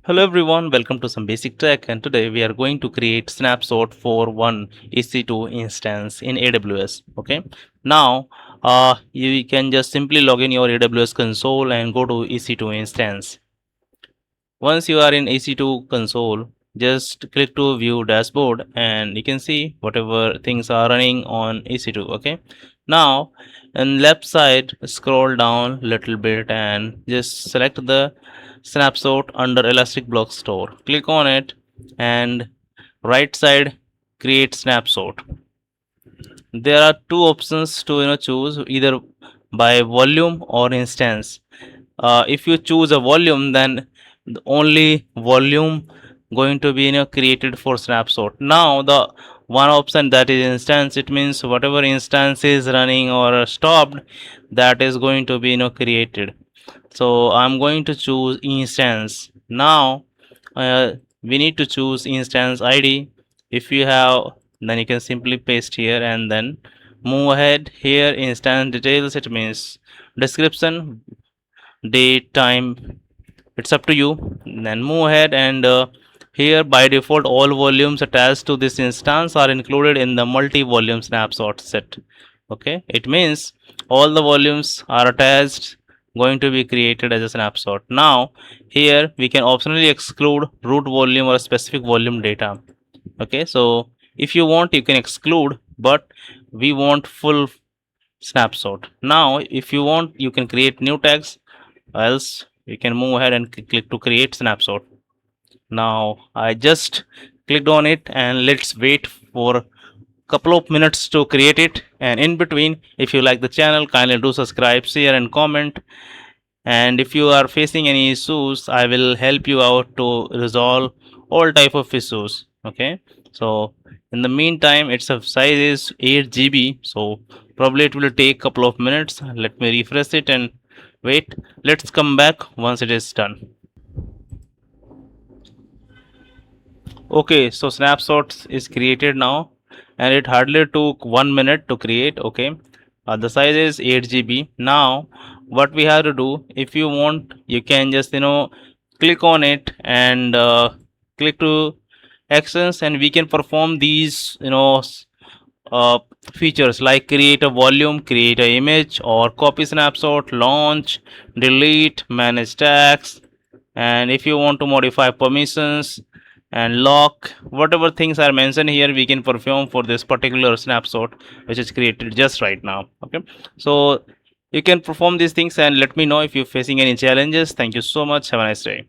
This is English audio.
Hello everyone, welcome to some basic tech, and today we are going to create snapshot for one EC2 instance in AWS. Okay, now you can just simply log in your AWS console and go to EC2 instance. Once you are in EC2 console, just click to view dashboard and you can see whatever things are running on EC2. Okay, now on left side scroll down little bit and just select the snapshot under elastic block store. Click on it and right side create snapshot. There are two options to choose, either by volume or instance. If you choose a volume, then the only volume going to be created for snapshot. Now the one option that is instance, it means whatever instance is running or stopped, that is going to be created. So I'm going to choose instance. Now we need to choose instance ID. If you have, then you can simply paste here and then move ahead. Here instance details, it means description, date, time, it's up to you. Then move ahead and here by default all volumes attached to this instance are included in the multi-volume snapshot set. Okay, it means all the volumes are attached, going to be created as a snapshot. Now here we can optionally exclude root volume or specific volume data. Okay, so if you want you can exclude, but we want full snapshot. Now if you want you can create new tags, else you can move ahead and click to create snapshot. Now I just clicked on it and let's wait for couple of minutes to create it. And in between, if you like the channel, kindly do subscribe, share and comment. And if you are facing any issues, I will help you out to resolve all type of issues. Okay, so in the meantime its size is 8 GB, so probably it will take couple of minutes. Let me refresh it and wait. Let's come back once it is done. Okay, so snapshots is created now and it hardly took 1 minute to create. Okay, the size is 8 GB. Now what we have to do, if you want you can just click on it and click to actions, and we can perform these features like create a volume, create a image, or copy snapshot, launch, delete, manage tags, and if you want to modify permissions and lock, whatever things are mentioned here we can perform for this particular snapshot which is created just right now. Okay, so you can perform these things and let me know if you're facing any challenges. Thank you so much. Have a nice day.